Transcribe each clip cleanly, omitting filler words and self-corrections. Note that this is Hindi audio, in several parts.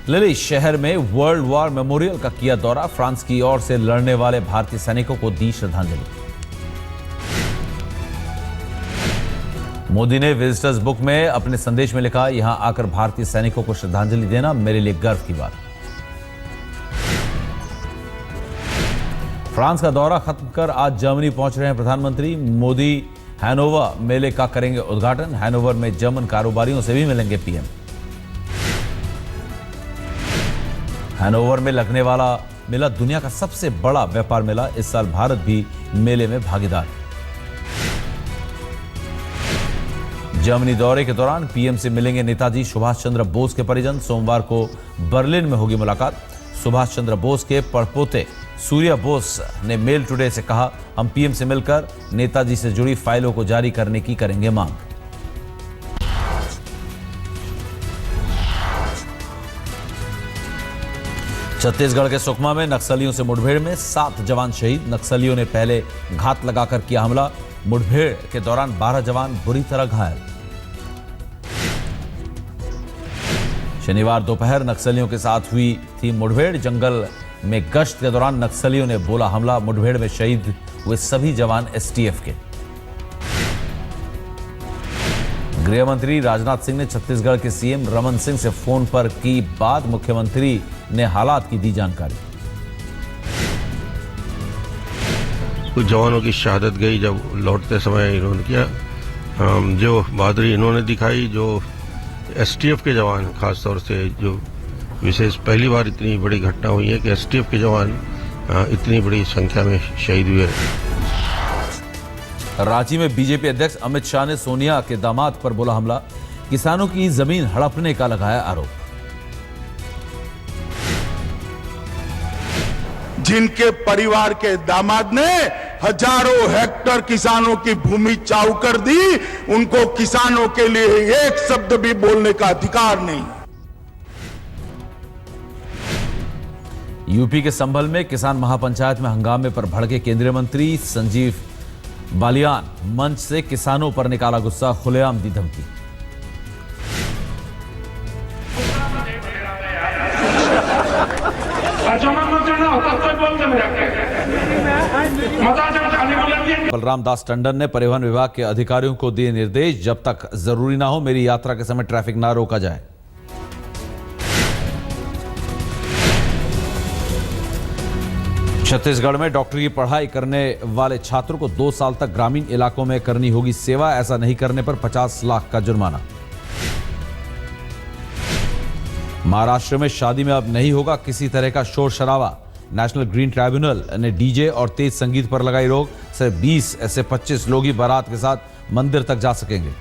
लिली शहर में वर्ल्ड वॉर मेमोरियल का किया दौरा, फ्रांस की ओर से लड़ने वाले भारतीय सैनिकों को दी श्रद्धांजलि। मोदी ने विजिटर्स बुक में अपने संदेश में लिखा, यहां आकर भारतीय सैनिकों को श्रद्धांजलि देना मेरे लिए गर्व की बात। फ्रांस का दौरा खत्म कर आज जर्मनी पहुंच रहे हैं प्रधानमंत्री मोदी। हैनोवर मेले का करेंगे उद्घाटन। हैनोवर में जर्मन कारोबारियों से भी मिलेंगे पीएम। हैनोवर में लगने वाला मेला दुनिया का सबसे बड़ा व्यापार मेला। इस साल भारत भी मेले में भागीदार। जर्मनी दौरे के दौरान पीएम से मिलेंगे नेताजी सुभाष चंद्र बोस के परिजन। सोमवार को बर्लिन में होगी मुलाकात। सुभाष चंद्र बोस के पड़पोते सूर्य बोस ने मेल टुडे से कहा, हम पीएम से मिलकर नेताजी से जुड़ी फाइलों को जारी करने की करेंगे मांग। छत्तीसगढ़ के सुकमा में नक्सलियों से मुठभेड़ में 7 जवान शहीद। नक्सलियों ने पहले घात लगाकर किया हमला। मुठभेड़ के दौरान 12 जवान बुरी तरह घायल। शनिवार दोपहर नक्सलियों के साथ हुई थी मुठभेड़। जंगल में गश्त के दौरान नक्सलियों ने बोला हमला। मुठभेड़ में शहीद हुए सभी जवान एसटीएफ के। गृह मंत्री राजनाथ सिंह ने छत्तीसगढ़ के सीएम रमन सिंह से फोन पर की बात। मुख्यमंत्री ने हालात की दी जानकारी। कुछ जवानों की शहादत गई जब लौटते समय इन्होंने किया, जो बहादुरी इन्होंने दिखाई, जो एसटीएफ के जवान खासतौर से जो विशेष पहली बार इतनी बड़ी घटना हुई है कि एसटीएफ के जवान इतनी बड़ी संख्या में शहीद हुए। रांची में बीजेपी अध्यक्ष अमित शाह ने सोनिया के दामाद पर बोला हमला। किसानों की जमीन हड़पने का लगाया आरोप। जिनके परिवार के दामाद ने हजारों हेक्टर किसानों की भूमि चाऊ कर दी, उनको किसानों के लिए एक शब्द भी बोलने का अधिकार नहीं। यूपी के संभल में किसान महापंचायत में हंगामे पर भड़के केंद्रीय मंत्री संजीव बालियान। मंच से किसानों पर निकाला गुस्सा, खुलेआम दी धमकी। बलराम दास टंडन ने परिवहन विभाग के अधिकारियों को दिए निर्देश, जब तक जरूरी ना हो मेरी यात्रा के समय ट्रैफिक ना रोका जाए। छत्तीसगढ़ में डॉक्टरी की पढ़ाई करने वाले छात्रों को 2 साल तक ग्रामीण इलाकों में करनी होगी सेवा। ऐसा नहीं करने पर 50 लाख का जुर्माना। महाराष्ट्र में शादी में अब नहीं होगा किसी तरह का शोर शराबा। नेशनल ग्रीन ट्राइब्यूनल ने डीजे और तेज संगीत पर लगाई रोक। सिर्फ 20 से 25 लोग ही बारात के साथ मंदिर तक जा सकेंगे।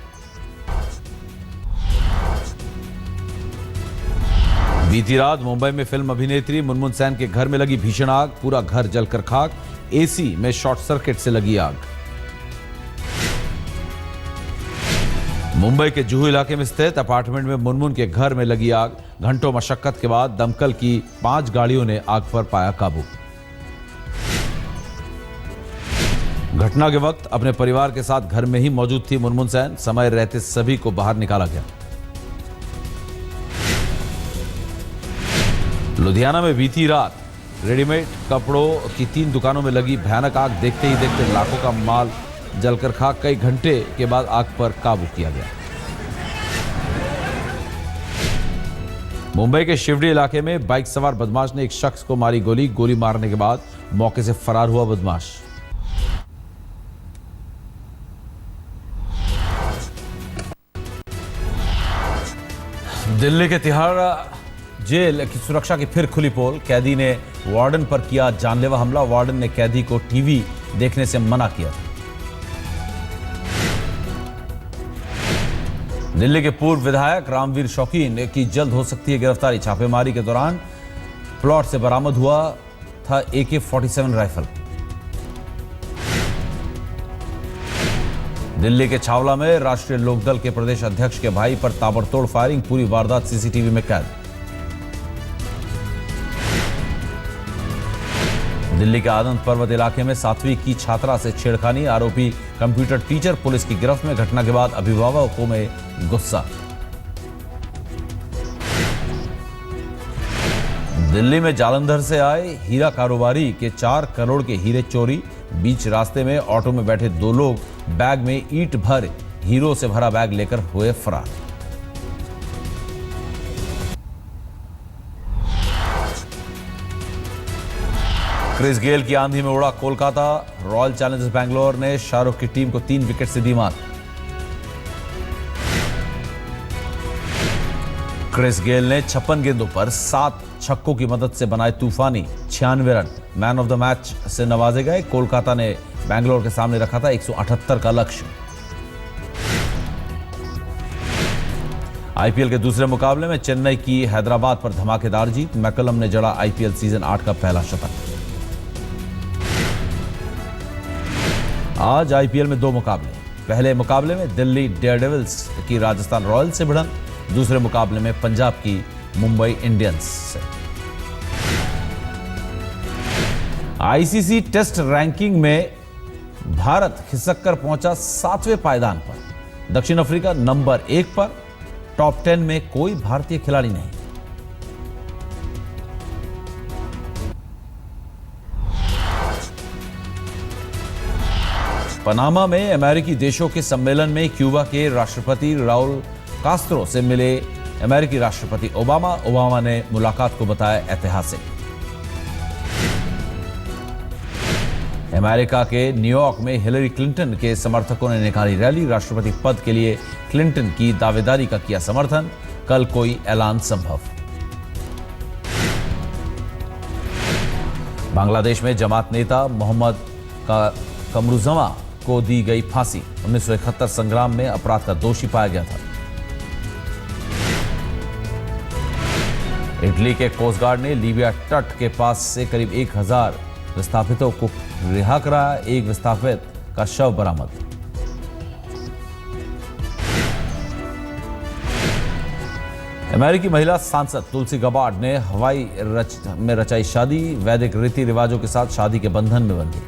बीती रात मुंबई में फिल्म अभिनेत्री मुनमुन सेन के घर में लगी भीषण आग। पूरा घर जलकर खाक। एसी में शॉर्ट सर्किट से लगी आग। मुंबई के जुहू इलाके में स्थित अपार्टमेंट में मुनमुन के घर में लगी आग। घंटों मशक्कत के बाद दमकल की 5 गाड़ियों ने आग पर पाया काबू। घटना के वक्त अपने परिवार के साथ घर में ही मौजूद थी मुनमुन सेन। समय रहते सभी को बाहर निकाला गया। लुधियाना में बीती रात रेडीमेड कपड़ों की 3 दुकानों में लगी भयानक आग। देखते ही देखते लाखों का माल जलकर खाक। कई घंटे के बाद आग पर काबू किया गया। मुंबई के शिवडी इलाके में बाइक सवार बदमाश ने एक शख्स को मारी गोली। गोली मारने के बाद मौके से फरार हुआ बदमाश। दिल्ली के तिहाड़ जेल की सुरक्षा की फिर खुली पोल। कैदी ने वार्डन पर किया जानलेवा हमला। वार्डन ने कैदी को टीवी देखने से मना किया। दिल्ली के पूर्व विधायक रामवीर शौकीन की जल्द हो सकती है गिरफ्तारी। छापेमारी के दौरान प्लॉट से बरामद हुआ था AK-47 राइफल। दिल्ली के छावला में राष्ट्रीय लोकदल के प्रदेश अध्यक्ष के भाई पर ताबड़तोड़ फायरिंग। पूरी वारदात सीसीटीवी में कैद। दिल्ली के आनंद पर्वत इलाके में 7वीं की छात्रा से छेड़खानी। आरोपी कंप्यूटर टीचर पुलिस की गिरफ्त में। घटना के बाद अभिभावकों में गुस्सा। दिल्ली में जालंधर से आए हीरा कारोबारी के 4 करोड़ के हीरे चोरी। बीच रास्ते में ऑटो में बैठे 2 लोग बैग में ईंट भर हीरो से भरा बैग लेकर हुए फरार। क्रिस गेल की आंधी में उड़ा कोलकाता। रॉयल चैलेंजर्स बैंगलोर ने शाहरुख की टीम को 3 विकेट से दी मात। क्रिस गेल ने 56 गेंदों पर 7 छक्कों की मदद से बनाए तूफानी 96 run. Man of the match से नवाजे गए। कोलकाता ने बैंगलोर के सामने रखा था 178 का लक्ष्य। आईपीएल के दूसरे मुकाबले में चेन्नई की हैदराबाद पर धमाकेदार जीत। मैकलम ने जड़ा आईपीएल सीजन 8 का पहला शतक। आज आईपीएल में 2 मुकाबले। पहले मुकाबले में दिल्ली डेयरडेविल्स की राजस्थान रॉयल्स से भिड़ंत। दूसरे मुकाबले में पंजाब की मुंबई इंडियंस से। आईसीसी टेस्ट रैंकिंग में भारत खिसक कर पहुंचा 7वें पायदान पर। दक्षिण अफ्रीका नंबर 1 पर। टॉप 10 में कोई भारतीय खिलाड़ी नहीं। पनामा में अमेरिकी देशों के सम्मेलन में क्यूबा के राष्ट्रपति राउल कास्त्रो से मिले अमेरिकी राष्ट्रपति ओबामा ने मुलाकात को बताया ऐतिहासिक। अमेरिका के न्यूयॉर्क में हिलरी क्लिंटन के समर्थकों ने निकाली रैली। राष्ट्रपति पद के लिए क्लिंटन की दावेदारी का किया समर्थन। कल कोई ऐलान संभव। बांग्लादेश में जमात नेता मोहम्मद कमरुज़मा को दी गई फांसी। 1971 संग्राम में अपराध का दोषी पाया गया था। इटली के कोस्ट गार्ड ने लीबिया तट के पास से करीब 1000 विस्थापितों को रिहा कराया। एक विस्थापित का शव बरामद। अमेरिकी महिला सांसद तुलसी गबार्ड ने हवाई में रचाई शादी। वैदिक रीति रिवाजों के साथ शादी के बंधन में बंधी।